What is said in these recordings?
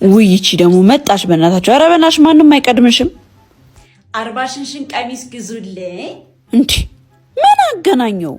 ውይቺ ደግሞ መጣሽ በእናታችሁ። ኧረ በእናትሽ ማንንም አይቀድምሽም። 40 ሽንሽን ቀሚስ ግዙልኝ። እንዴ ምን አገናኘው?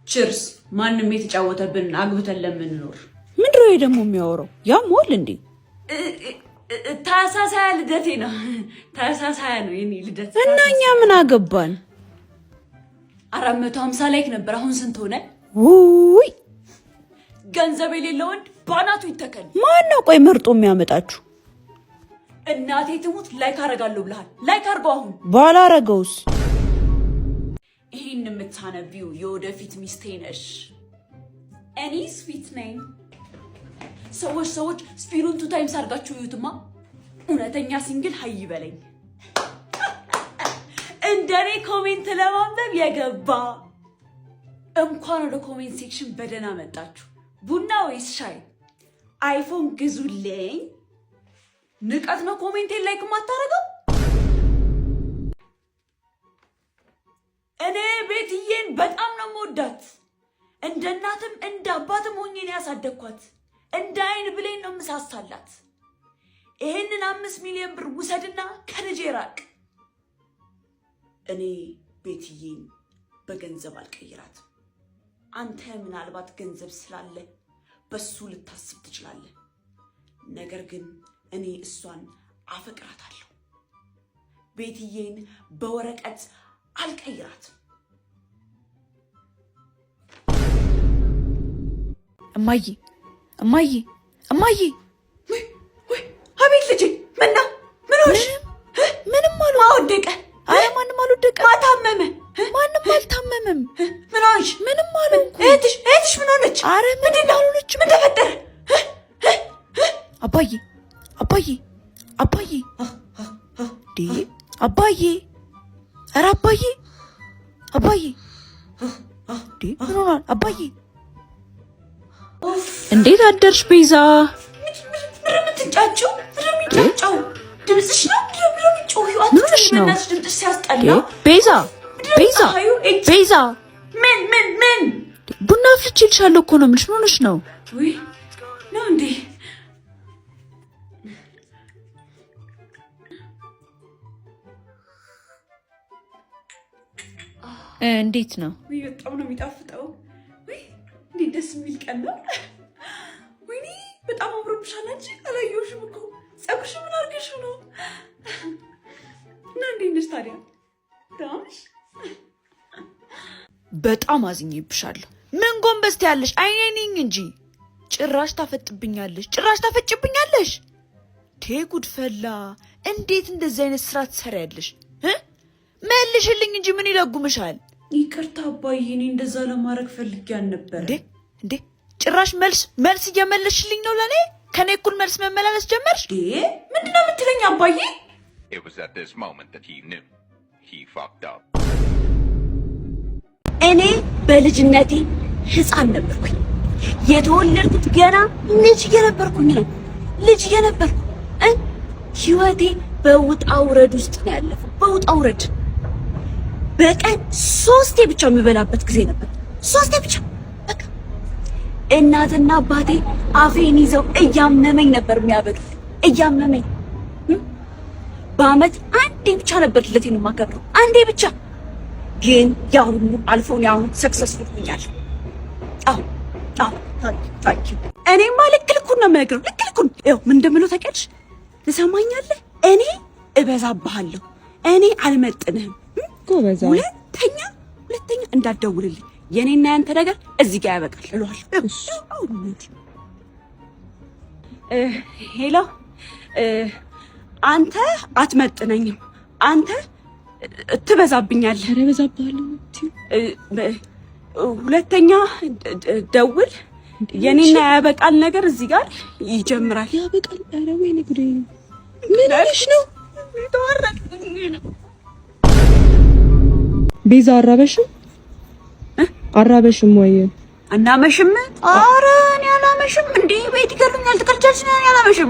ችርስ ማንንም የተጫወተብን አግብተን ለምንኖር። ምንድነው ደግሞ የሚያወራው? ያሞል እንዴ ታሳሳያ ልደቴ ነው። ታሳሳያ ነው የኔ ልደት። እና እኛ ምን አገባን? 450 ላይክ ነበር። አሁን ስንት ሆነ? ውይ ገንዘብ የሌለው ወንድ ባናቱ ይተከል። ማን ነው ቆይ መርጦ የሚያመጣችሁ? እናቴ ትሙት ላይክ አረጋለሁ ብለሃል። ላይክ አርገው። አሁን ባላረገውስ? ይሄን የምታነቢው የወደፊት ሚስቴ ነሽ። እኔ ስዊት ነኝ። ሰዎች ስፒሩን 2 ታይምስ አድርጋችሁ ይዩትማ። እውነተኛ ሲንግል ሀይ በለኝ። እንደኔ ኮሜንት ለማንበብ የገባ እንኳን ወደ ኮሜንት ሴክሽን በደህና መጣችሁ። ቡና ወይስ ሻይ? አይፎን ግዙልኝ። ንቀት ነው ኮሜንቴን ላይክ ማታረገው። እኔ ቤትዬን በጣም ነው የምወዳት። እንደ እናትም እንደ አባትም ሆኜ ነው ያሳደግኳት። እንደ አይን ብሌን ነው የምሳሳላት። ይሄንን 5 ሚሊዮን ብር ውሰድና ከልጄ ራቅ። እኔ ቤትዬን በገንዘብ አልቀይራትም። አንተ ምናልባት ገንዘብ ስላለ በሱ ልታስብ ትችላለህ። ነገር ግን እኔ እሷን አፈቅራታለሁ። ቤትዬን በወረቀት አልቀይራትም። እማዬ እማዬ እማዬ ወይ አቤት ልጄ። ምን ሆነሽ? ምንም አልወደቀ። አረ ማንም አልወደቀ። ማታመመ? ማንም አልታመመም። ምን ሆነሽ? ምንም አልሆንኩም። እህትሽ ምን ሆነች? አረ ምንም አልሆነችም። ምን ተፈጠረ? አባዬ አባዬ አባዬ ዲ አባዬ አረ አባዬ አባዬ ዲ ምን ሆኗል? አባዬ እንዴት አደርሽ ቤዛ? ምትንጫጫው? ምትንጫጫው? ድምፅሽ ነው ምትጮሂው? ምንሽ ነው? ድምፅሽ ሲያስጠላ። ቤዛ ቤዛ ቤዛ ምን ቡና አፍልቼልሻለሁ እኮ ነው የምልሽ። ምን ሆነሽ ነው? ውይ ነው እንዴ? እንዴት ነው? ውይ በጣም ነው የሚጣፍጠው። ውይ እንዴት ደስ የሚል ቀን ነው። ወይኔ በጣም አምሮብሻል። አንቺ አላየሁሽም እኮ። ፀጉርሽ ምን አድርገሽ ነው? እና እንዴት ነሽ ታዲያ? ዳምሽ በጣም አዝኜብሻለሁ። ምን ጎንበስ ትያለሽ? አይኔ ነኝ እንጂ ጭራሽ ታፈጭብኛለሽ። ጉድ ፈላ። እንዴት እንደዚህ አይነት ስራ ትሰሪያለሽ? መልሽልኝ እንጂ ምን ይለጉምሻል? ይቅርታ አባዬ፣ እኔ እንደዛ ለማድረግ ፈልጌ አልነበረ። እንዴ ጭራሽ መልስ እየመለስሽልኝ ነው ለኔ? ከኔ እኩል መልስ መመላለስ ጀመርሽ? ምንድነው የምትለኝ አባዬ? It was at this moment that he knew he fucked up. እኔ በልጅነቴ ህፃን ነበርኩኝ። የተወለድኩት ገና ልጅ እየነበርኩኝ ነው። ህይወቴ በውጣ ውረድ ውስጥ ነው ያለፈው። በውጣ ውረድ በቀን 3 ብቻ የምበላበት ጊዜ ነበር። 3 ብቻ በቃ። እናትና አባቴ አፌን ይዘው እያመመኝ ነበር የሚያበሉት። እያመመኝ በአመት አንዴ ብቻ ነበር ልደቴን የማከብረው። አንዴ ብቻ። ግን ያ ሁሉ አልፎ ነው አሁን ሰክሰስፉል ሆኛለሁ። ታንኪ። እኔማ ልክ ልኩን ነው የምነግረው። ልክ ልኩን ይኸው ምን እንደምለው ታውቂያለሽ? ትሰማኛለህ? እኔ እበዛብሃለሁ። እኔ አልመጥንህም። ሁለተኛ እንዳትደውልልኝ። የኔና ያንተ ነገር እዚህ ጋር ያበቃል እለዋለሁ። ሄሎ፣ አንተ አትመጥነኝም። አንተ ትበዛብኛለህ። ኧረ እበዛብሃለሁ። ሁለተኛ ደውል። የኔና ያበቃል ነገር እዚህ ጋር ይጀምራል። ያበቃል። ኧረ ወይኔ ጉዴ! ምን አልሽ ነው? ቤዛ አራበሽም ወይ? አናመሽም? ኧረ እኔ አላመሽም። እንዴ ቤት ይገሉኛል። ትቀልጃለሽ? እኔ አላመሽም።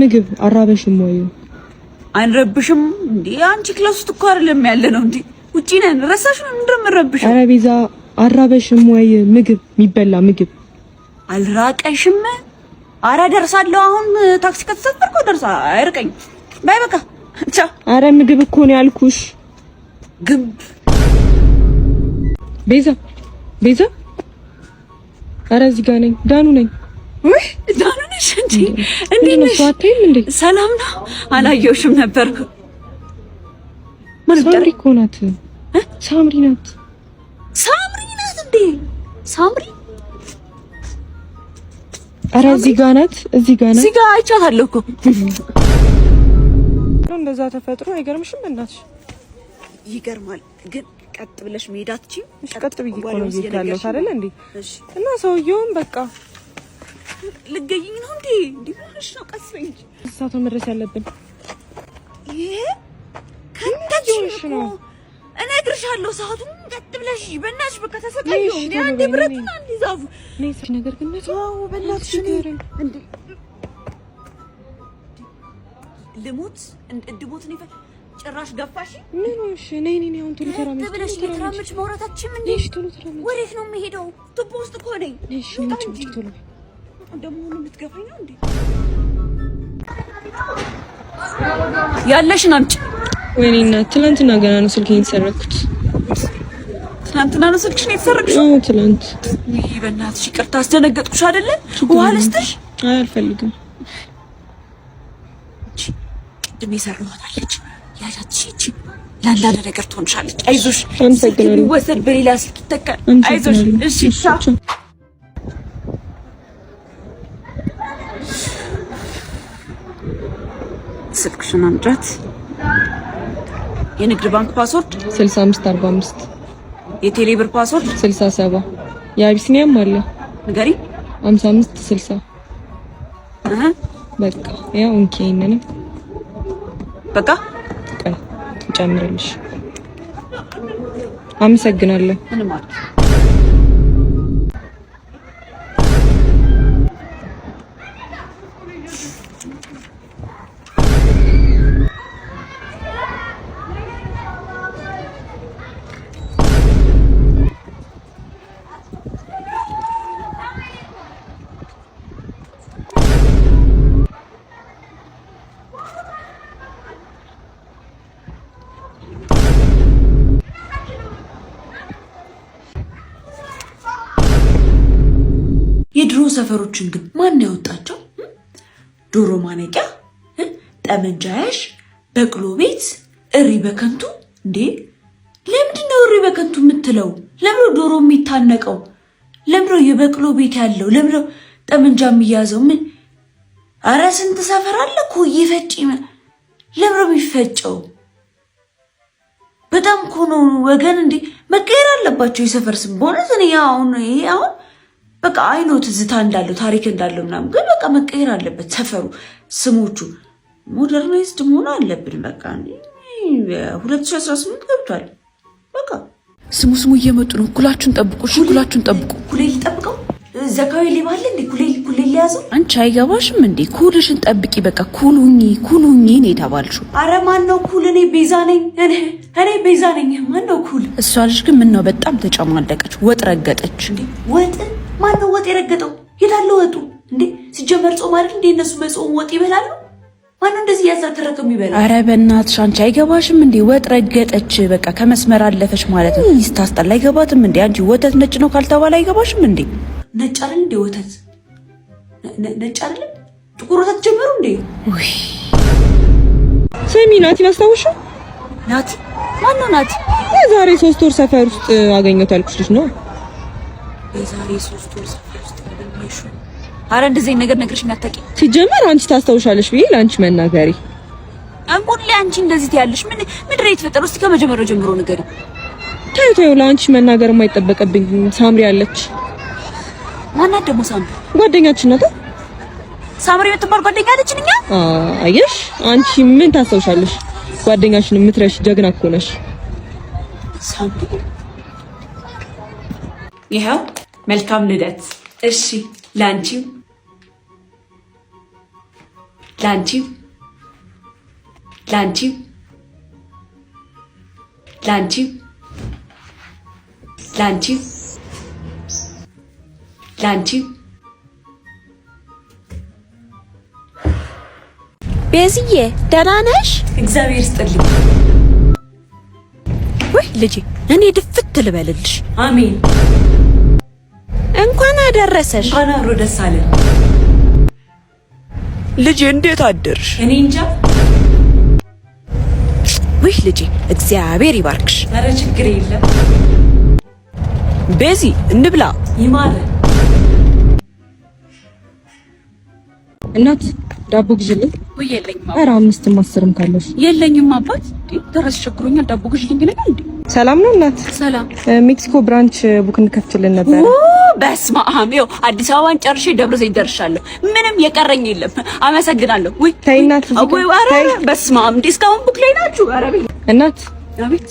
ምግብ አራበሽም ወይ? አንረብሽም እንዴ? አንቺ ክላስ ውስጥ እኮ አይደለም ያለ ነው እንዴ? ውጪ ነን። ረሳሽ ነው እንደምረብሽ? ኧረ ቤዛ አራበሽም ወይ? ምግብ የሚበላ ምግብ አልራቀሽም? ኧረ ደርሳለሁ። አሁን ታክሲ ከተሳፈርኩ ደርሳ አይርቀኝ። ባይ በቃ ቻው። ኧረ ምግብ እኮ ነው ያልኩሽ። ግብ ቤዛ ኧረ እዚህ ጋር ነኝ። ዳኑ ነኝ። ወይ ዳኑ ነሽ እንዴ? እንዴት ነሽ? ሰላም ነው? አላየሁሽም ነበር። ሳምሪ እኮ ናት። ሳምሪ ናት እንዴ? ሳምሪ ኧረ እዚህ ጋር ናት። እዚህ ጋር አይቻታለሁ እኮ። እንደዛ ተፈጥሮ አይገርምሽም? እናትሽ ይገርማል። ግን ቀጥ ብለሽ መሄድ አትችይም? ቀጥ ብዬሽ እኮ ነው እየሄድኩ አይደል እንዴ? እና ሰውዬውን በቃ ልገይኝ ነው እንዴ? እንዲሆንሽ ነው። ቀስ በይ እንጂ እሳቱ መድረስ ያለብን ይሄ ከታችሽ ነው። እነግርሻለሁ። ሰዓቱን ቀጥ ብለሽ በእናትሽ በቃ ተሰቃየሁ እንዴ? አንዴ ብረቱን አንዴ ዛፉ ነይ እስኪ ነገር ግን ነው በእናትሽ እንዴ ልሙት እንድሞት ነው ጭራሽ ገፋሽ። ምን ሆንሽ? ነይ አሁን ቶሎ ተራመች ማውራታችን እንዴ? ወዴት ነው የምሄደው? ቱቦ ውስጥ እኮ ነኝ። እሺ ቶሎ ደግሞ የምትገፋኝ ነው እንዴ? ያለሽን አምጪ። ወይኔ እናት ትናንትና ገና ነው ስልኬን የተሰረኩት። ትናንትና ነው ስልክሽን የተሰረቅሽው? አዎ ትናንት። ይሄ በእናትሽ ይቅርታ አስደነገጥኩሽ አይደለ? ውሃ ልስጥሽ? አይ አልፈልግም። ቅድም የሰራኋታለች ያቺ ለአንዳንድ ነገር ትሆንሻለች። አይዞሽ። አመሰግናለሁ። ወሰድ በሌላ ስልክ ይተካል። አይዞሽ። እሺ ስልክሽን አምጫት። የንግድ ባንክ ፓስወርድ 6545፣ የቴሌ ብር ፓስወርድ 67፣ የአቢሲኒያም አለ ንገሪ 5560። በቃ ያው እንኪ ነኝ። በቃ ቀን ጨምርልሽ። አመሰግናለሁ። ምን ማለት የድሮ ሰፈሮችን ግን ማን ያወጣቸው? ዶሮ ማነቂያ፣ ጠመንጃያሽ፣ በቅሎ ቤት፣ እሪ በከንቱ እንዴ! ለምንድነው እሪ በከንቱ የምትለው? ለምንድነው ዶሮ የሚታነቀው? ለምንድነው የበቅሎ ቤት ያለው? ለምንድነው ጠመንጃ የሚያዘው? ምን አረ ስንት ሰፈር አለ እኮ ይፈጭ። ለምንድነው የሚፈጨው? በጣም እኮ ነው ወገን። እንዴ መቀየር አለባቸው የሰፈር ስም። በእውነት እኔ አሁን በቃ አይኖ ትዝታ እንዳለው ታሪክ እንዳለው ምናምን፣ ግን በቃ መቀየር አለበት ሰፈሩ። ስሞቹ ሞደርናይዝድ መሆን አለብን። በቃ 2018 ገብቷል። በቃ ስሙ እየመጡ ነው። ኩላችሁን ጠብቁ። እሺ ኩላችሁን ጠብቁ። ኩሌ ሊጠብቀው ዘካዊ ሊባል እንዴ? ኩሌ ሊያዘው አንቺ አይገባሽም እንዴ? ኩልሽን ጠብቂ። በቃ ኩሉኝ ነው የተባልሽው። አረ ማን ነው ኩል? እኔ ቤዛ ነኝ። እኔ ቤዛ ነኝ። ማን ነው ኩል? እሷ ልጅ ግን ምን ነው በጣም ተጨማለቀች። ወጥ ረገጠች እንዴ? ወጥ ማን ነው ወጥ የረገጠው? የታለ ወጡ እንዴ? ሲጀመር ጾም አይደል እንዴ? እነሱ በጾም ወጥ ይበላሉ። ማን ነው እንደዚህ ያዛተረከም ይበላል? አረ በእናትሽ አንቺ አይገባሽም እንዴ? ወጥ ረገጠች። በቃ ከመስመር አለፈች ማለት ነው። ይስታስጠላ። አይገባትም እንዴ? አንቺ ወተት ነጭ ነው ካልተባለ አይገባሽም እንዴ? ነጭ አይደል እንዴ? ወተት ነጭ አይደል? ጥቁር ወተት ጀመሩ እንዴ? ወይ ሰሚ ናቲ ማስታወሻ ናቲ ማን ነው ናቲ? የዛሬ 3 ወር ሰፈር ውስጥ አገኘሁት ያልኩሽ ልጅ ነው። የዛሬ 3 ወር ሰፈር ውስጥ አገኘሽው? አረ እንደዚህ ነገር ነግረሽኝ አታውቂም። ሲጀመር አንቺ ታስታውሻለሽ ብዬ ለአንቺ መናገሪ አንቆል ላይ አንቺ እንደዚህ ትያለሽ። ምን ምድር የተፈጠረው? እስቲ ከመጀመሪያው ጀምሮ ንገሪ። ታዩ ለአንቺ መናገር የማይጠበቅብኝ ሳምሪ አለች። ማናት ደግሞ ሳምሪ? ጓደኛችን ናት። ሳምሪ የምትባል ጓደኛ አለችን እኛ። አየሽ አንቺ ምን ታስታውሻለሽ? ጓደኛሽን የምትረሽ ጀግና እኮ ነሽ ሳምሪ። ይኸው መልካም ልደት። እሺ ላንቺም ላንቺም ላንቺም ላንቺም ላንቺም ላንቺም ቤዝዬ ደህና ነሽ? እግዚአብሔር ይስጥልኝ። ወይ ልጄ እኔ ድፍት ልበልልሽ። አሜን። እንኳን አደረሰሽ። እንኳን አብሮ ደስ አለን። ልጄ እንዴት አደርሽ? እኔ እንጃ። ወይ ልጄ እግዚአብሔር ይባርክሽ። ኧረ ችግር የለም። ቤዚ እንብላ። ይማረ እናት ዳቦ ግዢልኝ። ወይ የለኝም። ኧረ 5ም 10ም ካለሽ። የለኝም አባት። ደረስ ቸግሮኛል። ዳቦ ግዢልኝ ነው እንዴ? ሰላም ነው እናት? ሰላም። ሜክሲኮ ብራንች ቡክ እንከፍትልን ነበር። በስመ አብ። ይኸው አዲስ አበባን ጨርሼ ደብረ ዘይት ደርሻለሁ። ምንም የቀረኝ የለም። አመሰግናለሁ። ወይ ተይ እናት። ወይ ኧረ በስመ አብ። እንዴ እስካሁን ቡክ ላይ ናችሁ? ኧረ እናት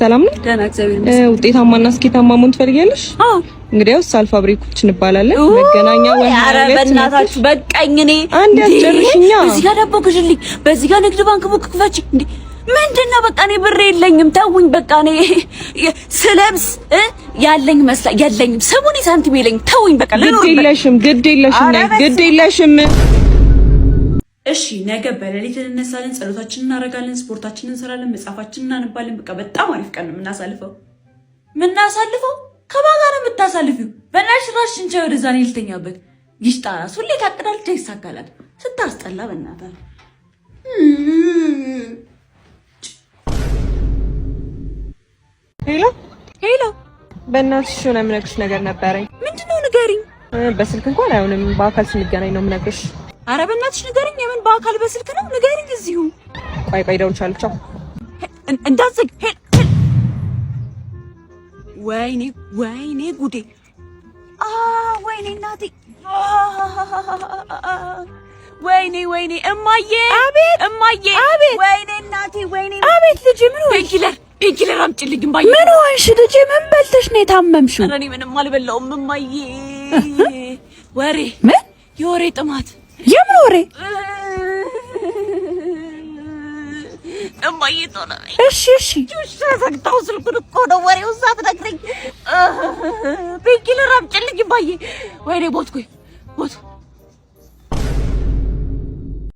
ሰላም ነው? ደህና እግዚአብሔር ይመስገን። ውጤታማና ስኬታማ መሆን ትፈልጊያለሽ? አዎ። እንግዲያውስ አልፋ ብሬኮች እንባላለን። መገናኛ ወይ ኧረ በእናታችሁ በቃኝ። እኔ አንድ ያስጨርሽኛ። በዚህ ጋር ዳቦ ግዢልኝ፣ በዚህ ጋር ንግድ ባንክ ቡክ ክፈች። እንዴ ምንድነው? በቃ እኔ ብር የለኝም። ተውኝ በቃ። እኔ ስለብስ ያለኝ መስላ የለኝም። ሰሙኒ ሳንቲም የለኝም። ተውኝ በቃ። ግድ የለሽም። እሺ ነገ በሌሊት እንነሳለን፣ ጸሎታችንን እናደርጋለን፣ ስፖርታችንን እንሰራለን፣ መጽሐፋችንን እናነባለን። በቃ በጣም አሪፍ ቀን ነው የምናሳልፈው። ከማን ጋር ነው የምታሳልፊው? በእናትሽ ራስሽን ቻይ። ወደዛ ነው ልተኛበት። ይሽጣራስ ሁሌ ታቅዳለች፣ ይሳካላል። ስታስጠላ በእናትህ። ሄሎ በእናትሽ የሆነ የምነግርሽ ነገር ነበረኝ። ምንድነው? ንገሪኝ። በስልክ እንኳን አይሆንም፣ በአካል ስንገናኝ ነው የምነግርሽ። ኧረ በእናትሽ ንገሪኝ። የምን በአካል በስልክ ነው? ንገሪኝ እዚሁ። ቆይ እደውልልሻለሁ። ቻው። እንዳትዘግ። ወይኔ ጉዴ! ወይኔ እናቴ! ወይኔ እማዬ! አቤት እማዬ! አቤት! ወይኔ እናቴ! ወይኔ! አቤት ልጄ! ምን ሆንሽ? ፔንኪለር አምጪልኝ እማዬ! ምን ሆንሽ ልጄ? ምን በልተሽ ነው የታመምሽው? ኧረ እኔ ምንም አልበላሁም እማዬ። ወሬ ምን? የወሬ ጥማት። የምን ወሬ? እማዬ ቶሎ ነይ። እሺ ዘግታው ስልኩን እኮ ነው። ወሬው ሳትነግረኝ ፔንኪለር አምጪልኝ እማዬ። ወይኔ ሞትኩኝ።